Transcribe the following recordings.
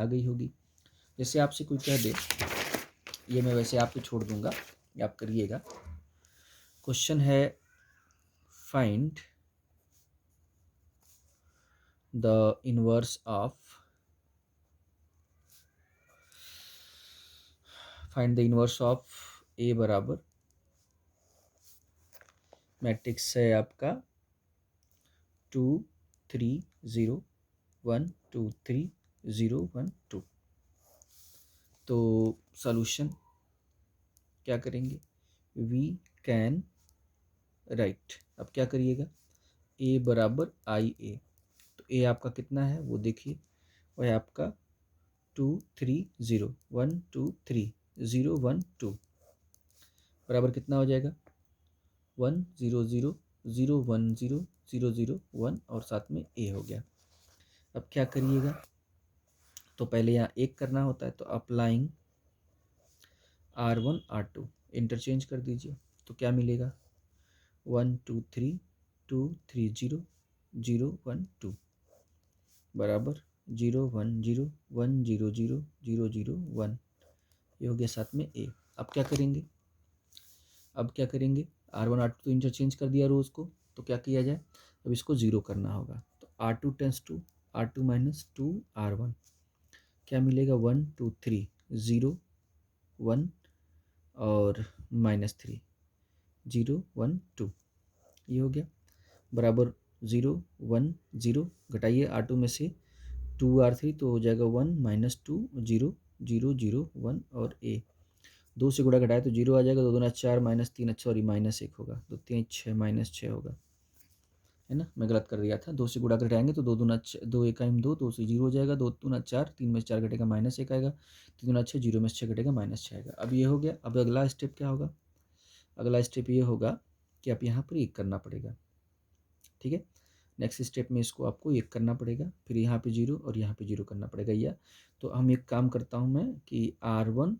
आ गई होगी। जैसे आपसे कोई कह दे, ये मैं वैसे आप पे छोड़ दूंगा, ये आप करिएगा। क्वेश्चन है फाइंड द इनवर्स ऑफ ए बराबर मैट्रिक्स है आपका 2 3 0 1 2 3 0 1 2। तो सॉल्यूशन क्या करेंगे, वी कैन राइट। अब क्या करिएगा, ए बराबर आई ए, तो ए आपका कितना है वो देखिए, वो है आपका 2 3 0 1 2 3 0 1 2 बराबर कितना हो जाएगा 1 0 0 0 1 0 0 0 1 और साथ में ए हो गया। अब क्या करिएगा, तो पहले यहाँ एक करना होता है, तो अप्लाइंग R1 R2 इंटरचेंज कर दीजिए, तो क्या मिलेगा 1 2 3 2 3 0 0 1 2 बराबर 0 1 0 1 0 0 0 0 1, ये हो गया साथ में ए। अब क्या करेंगे, R1 R2 तो इंटरचेंज कर दिया रोज़ को, तो क्या किया जाए, अब इसको ज़ीरो करना होगा, तो R2 tense to R2 minus 2 R1, क्या मिलेगा 1 2 3 0 1 और -3 0 1 2, ये हो गया बराबर 0 1 0 घटाइए R2 में से 2 R3, तो हो जाएगा 1 -2 0 0 0 1 और ए, 2 से गुणा घटाए तो 0 आ जाएगा, 2 दूना 4 -3 सॉरी -1 होगा, 2 3 6 -6 होगा, है ना, मैं गलत कर दिया था। 2 से गुणा कर घटाएंगे तो 2 दूना 2 1 2, 2 से 0 हो जाएगा, 2 दूना 4, 3 में से 4 घटेगा -1 आएगा, 3 दूना 6, 0 में से 6 घटेगा -6 आएगा। अब ये हो गया। अब अगला स्टेप क्या होगा, अगला स्टेप ये होगा कि आप यहाँ पर एक करना पड़ेगा, ठीक है। नेक्स्ट स्टेप में इसको आपको एक करना पड़ेगा, फिर यहाँ पे 0 और यहाँ पे 0 करना पड़ेगा। या तो हम एक काम करता हूँ मैं कि R1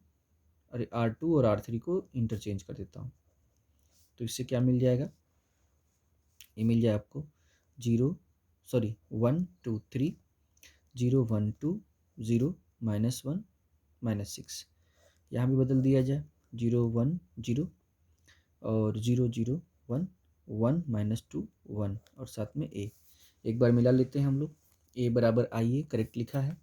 अरे R2 और R3 को इंटरचेंज कर देता हूँ, तो इससे क्या मिल जाएगा, ये मिल जाए आपको 1 2 3 0 1 2 0 -1 -6, यहाँ भी बदल दिया जाए 0 1 0 और 0 0 1 1 -2 1 और साथ में ए। एक बार मिला लेते हैं हम लोग, ए बराबर आई ए करेक्ट लिखा है,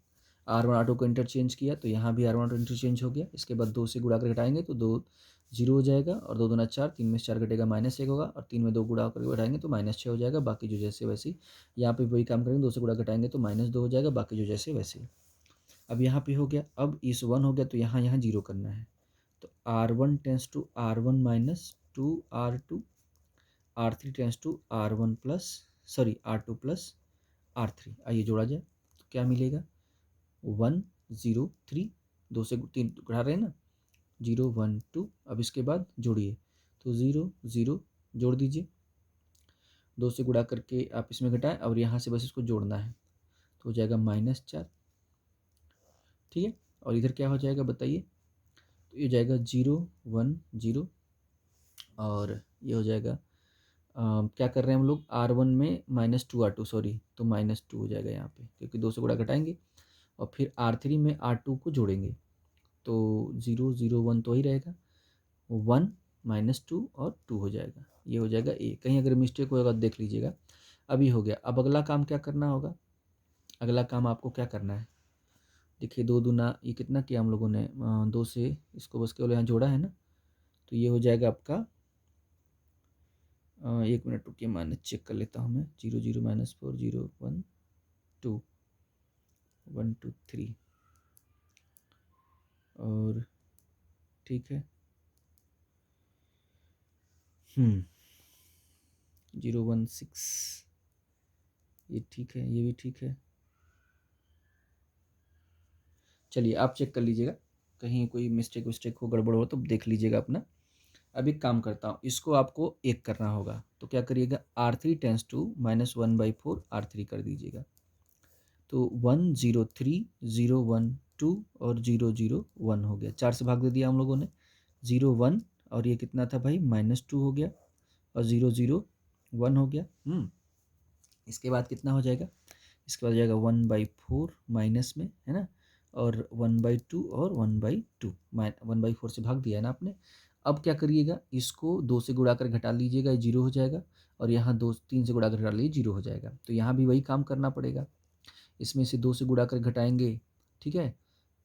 R1 R2 को इंटरचेंज किया तो यहाँ भी R1 R2 इंटरचेंज हो गया। इसके बाद 2 से गुणा कर घटाएंगे तो 2 0 हो जाएगा और 2 दूना 4, 3 में से 4 घटेगा -1 होगा और 3 में 2 गुणा करके घटाएंगे तो -6 हो जाएगा। बाकी जो जैसे वैसे यहाँ पे वही काम करेंगे, 2 से गुणा घटाएंगे तो -2 हो जाएगा, बाकी जो जैसे वैसे। अब यहाँ पे हो गया, अब इस 1 हो गया तो यहाँ 0 करना है, तो R1 tends to R1 minus 2 R2, R3 tends to R1 plus R2 plus R3, आइए जोड़ा जाए तो क्या मिलेगा 1 0 3, 2 से 3 घटा रहे हैं ना, 0 1 2। अब इसके बाद जोड़िए तो 0 0 जोड़ दीजिए, 2 से गुणा करके आप इसमें घटाएं और यहाँ से बस इसको जोड़ना है, तो हो जाएगा -4, ठीक है। और इधर क्या हो जाएगा बताइए, तो ये जाएगा 0 1 0 और ये हो जाएगा क्या कर रहे हैं हम लोग, R1 में -2 R2 सॉरी, तो -2 हो जाएगा यहाँ पे क्योंकि 2 से गुणा घटाएंगे और फिर R3 में R2 को जोड़ेंगे तो 0 0 1 तो ही रहेगा, 1 -2 और 2 हो जाएगा, ये हो जाएगा ए। कहीं अगर मिस्टेक होगा तो देख लीजिएगा। अभी हो गया। अब अगला काम क्या करना होगा, अगला काम आपको क्या करना है, देखिए 2 दूना ये कितना किया हम लोगों ने, 2 से इसको बस केवल यहाँ जोड़ा है ना, तो ये हो जाएगा आपका 1 मिनट रुकिए, माइनस चेक कर लेता हूँ मैं, 0 0 -4 0 1 2 1 2 3 और ठीक है 0 1 6, ये ठीक है, ये भी ठीक है। चलिए आप चेक कर लीजिएगा, कहीं कोई मिस्टेक विस्टेक हो, गड़बड़ हो तो देख लीजिएगा अपना। अब एक काम करता हूँ, इसको आपको एक करना होगा, तो क्या करिएगा R3 टेंस टू -1/4 R3 कर दीजिएगा, तो 1 0 3 0 1 2 और 0 0 1 हो गया, 4 से भाग दे दिया हम लोगों ने, 0 1 और ये कितना था भाई -2 हो गया और 0 0 1 हो गया। इसके बाद कितना हो जाएगा, इसके बाद हो जाएगा 1/4 माइनस में, है ना, और 1/2 और 1/2 1/4 से भाग दिया है ना आपने। अब क्या करिएगा, इसको 2 से गुणा कर घटा लीजिएगा, ये 0 हो जाएगा, और यहाँ 2 3 से गुणा कर घटा लीजिए 0 हो जाएगा। तो यहाँ भी वही काम करना पड़ेगा, इसमें से 2 से गुणा कर घटाएंगे, ठीक है।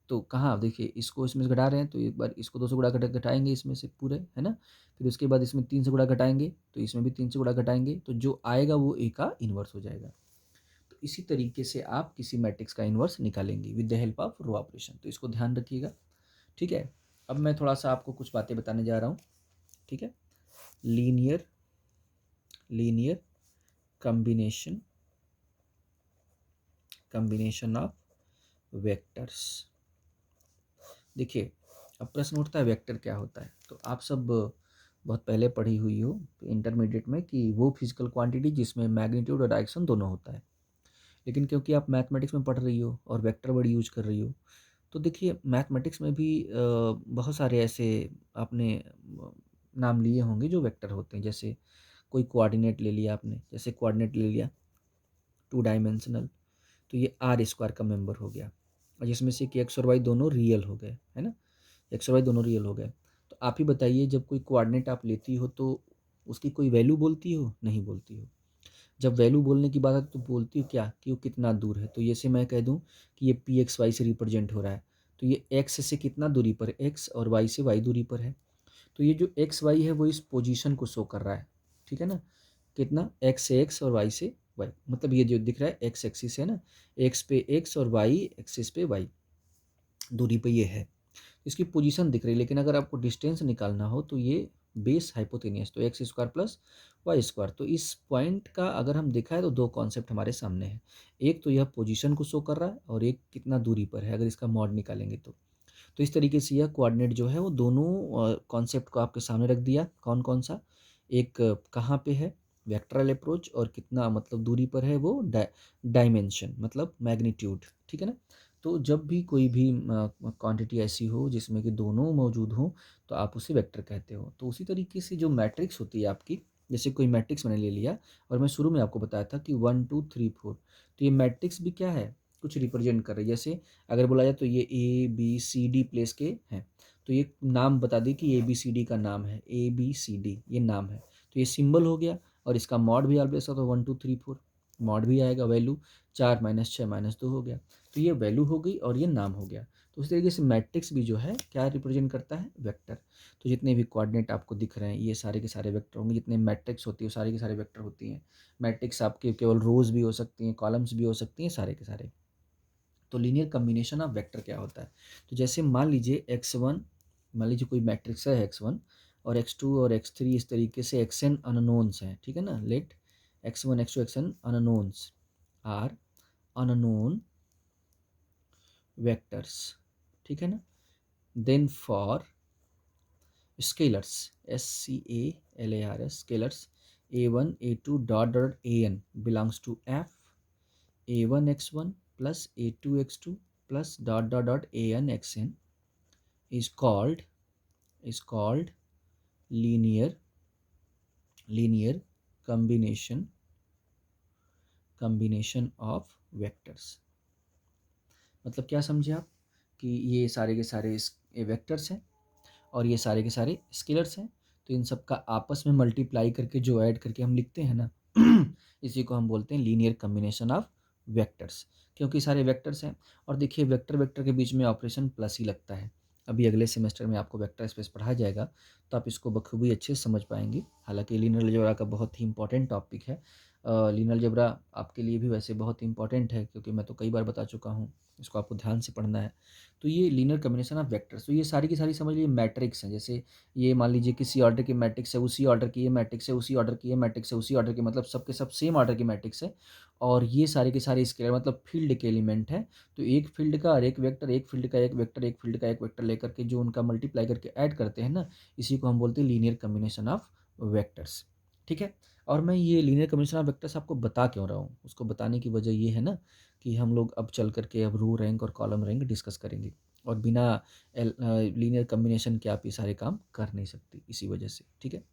तो कहाँ देखिए, इसको इसमें से घटा रहे हैं तो एक बार इसको 2 से गुणा घटाएंगे इसमें से पूरे, है ना। फिर उसके बाद इसमें 3 से गुणा घटाएंगे तो इसमें भी 3 से गुणा घटाएंगे, तो जो आएगा वो ए का इन्वर्स हो जाएगा। तो इसी तरीके से आप किसी मैट्रिक्स का इन्वर्स निकालेंगे with the help of row operation. तो इसको ध्यान रखिएगा, ठीक है। अब मैं थोड़ा सा आपको कुछ बातें बताने जा रहा हूँ, ठीक है। Linear combination of vectors. देखिए, अब प्रश्न उठता है वेक्टर क्या होता है। तो आप सब बहुत पहले पढ़ी हुई हो इंटरमीडिएट में कि वो फिजिकल क्वांटिटी जिसमें मैग्नीट्यूड और डायरेक्शन दोनों होता है। लेकिन क्योंकि आप मैथमेटिक्स में पढ़ रही हो और वेक्टर वर्ड यूज कर रही हो, तो देखिए मैथमेटिक्स में भी बहुत सारे ऐसे आपने नाम लिए होंगे जो वेक्टर होते हैं। जैसे कोई कोऑर्डिनेट ले लिया आपने, जैसे कोऑर्डिनेट ले लिया 2 डायमेंशनल, तो ये आर स्क्वायर का मेंबर हो गया, और जिसमें से कि एक्स और वाई दोनों रियल हो गए, है ना। एक्स और वाई दोनों रियल हो गए। तो आप ही बताइए, जब कोई कोऑर्डिनेट आप लेती हो तो उसकी कोई वैल्यू बोलती हो? नहीं बोलती हो। जब वैल्यू बोलने की बात है तो बोलती हो क्या, कि वो कितना दूर है। तो ये से मैं कह दूं कि ये पी एक्स वाई से रिप्रेजेंट हो रहा है, तो ये एक्स से कितना दूरी पर है, एक्स, और वाई से वाई दूरी पर है। तो ये जो एक्स वाई है वो इस पोजीशन को शो कर रहा है, ठीक है ना। कितना, एक्स से एक्स और वाई से वाई, मतलब ये जो दिख रहा है एक्स एक्सिस है ना, एक्स पे एक्स और वाई एक्सिस पे वाई दूरी पे ये है, इसकी पोजीशन दिख रही है। लेकिन अगर आपको डिस्टेंस निकालना हो तो ये बेस हाइपोटेनियस, तो x square plus y square. तो इस पॉइंट का अगर हम देखा है तो दो कॉन्सेप्ट हमारे सामने हैं, एक तो यह पोजीशन को शो कर रहा है और एक कितना दूरी पर है, अगर इसका मॉड निकालेंगे तो। तो इस तरीके से यह कोऑर्डिनेट जो है वो दोनों कॉन्सेप्ट को आपके सामने रख दिया। कौन कौन सा, एक कहाँ पे है वेक्टरल अप्रोच, और कितना मतलब दूरी पर है वो डायमेंशन मतलब मैग्नीट्यूड, ठीक है ना। तो जब भी कोई भी क्वांटिटी ऐसी हो जिसमें कि दोनों मौजूद हो तो आप उसे वेक्टर कहते हो। तो उसी तरीके से जो मैट्रिक्स होती है आपकी, जैसे कोई मैट्रिक्स मैंने ले लिया और मैं शुरू में आपको बताया था कि 1 2 3 4, तो ये मैट्रिक्स भी क्या है, कुछ रिप्रेजेंट कर रही है। जैसे अगर बोला जाए तो ये A B C D place के हैं, तो ये नाम बता दी कि ए बी सी डी का नाम है, ए बी सी डी ये नाम है, तो ये सिंबल हो गया। और इसका मॉड भी ऑलवेज होता है 1 2 3 4, मॉड भी आएगा, वैल्यू 4 - 6 - 2 हो गया। तो ये वैल्यू हो गई और ये नाम हो गया। तो उस तरीके से मैट्रिक्स भी जो है क्या रिप्रेजेंट करता है, वेक्टर। तो जितने भी कोऑर्डिनेट आपको दिख रहे हैं ये सारे के सारे वेक्टर होंगे, जितने मैट्रिक्स होती है वो सारे के सारे वेक्टर होती हैं। मैट्रिक्स आपके केवल रोज भी हो सकती हैं, कॉलम्स भी हो सकती हैं, सारे के सारे। तो लीनियर कम्बिनेशन ऑफ वेक्टर क्या होता है, तो जैसे मान लीजिए x1, मान लीजिए कोई मैट्रिक्स है x1 और x2 और x3, इस तरीके से xn अननोन्स हैं, ठीक है ना। Let x1 x2 xn unknowns are unknown vectors, ठीक है ना। Then for scalars, SCALARS scalars, a1 a2 dot dot an belongs to f, a1 x1 plus a2 x2 plus dot dot dot an xn is called linear combination of vectors। मतलब क्या समझे आप, कि ये सारे के सारे वेक्टर्स हैं और ये सारे के सारे स्केलर्स हैं, तो इन सब का आपस में मल्टीप्लाई करके जो ऐड करके हम लिखते हैं ना इसी को हम बोलते हैं लीनियर कम्बिनेशन ऑफ वेक्टर्स, क्योंकि सारे वेक्टर्स हैं। और देखिए वेक्टर वेक्टर के बीच में ऑपरेशन प्लस ही लगता है। अभी अगले सेमेस्टर में आपको वेक्टर स्पेस पढ़ाया जाएगा तो आप इसको बखूबी अच्छे से समझ पाएंगे। हालांकि लीनियर अलजेब्रा का बहुत ही इंपॉर्टेंट टॉपिक है। लीनियर अलजेब्रा आपके लिए भी वैसे बहुत इंपॉर्टेंट है, क्योंकि मैं तो कई बार बता चुका हूँ, इसको आपको ध्यान से पढ़ना है। तो ये लीनियर कम्बिनेशन ऑफ वेक्टर्स, तो ये सारी की सारी समझ लीजिए मैट्रिक्स हैं। जैसे ये मान लीजिए किसी ऑर्डर की मैट्रिक्स है, उसी ऑर्डर की ये मैट्रिक्स है, उसी ऑर्डर की ये मैट्रिक्स है, उसी ऑर्डर की, मतलब सबके सब सेम ऑर्डर की मैट्रिक्स है। और ये सारे के सारे स्केलर मतलब फील्ड के एलिमेंट हैं। तो एक फील्ड का और एक वेक्टर, एक फील्ड का एक वेक्टर, एक फील्ड का एक वेक्टर लेकर के जो उनका मल्टीप्लाई करके ऐड करते हैं ना, इसी को हम बोलते हैं लीनियर कम्बिनेशन ऑफ वेक्टर्स, ठीक है। और मैं ये लीनियर कम्बिनेशन ऑफ वेक्टर्स आपको बता क्यों रहा हूँ, उसको बताने की वजह ये है ना कि हम लोग अब चल करके अब रो रैंक और कॉलम रैंक डिस्कस करेंगे, और बिना लीनियर कम्बिनेशन के आप ये सारे काम कर नहीं सकते, इसी वजह से, ठीक है।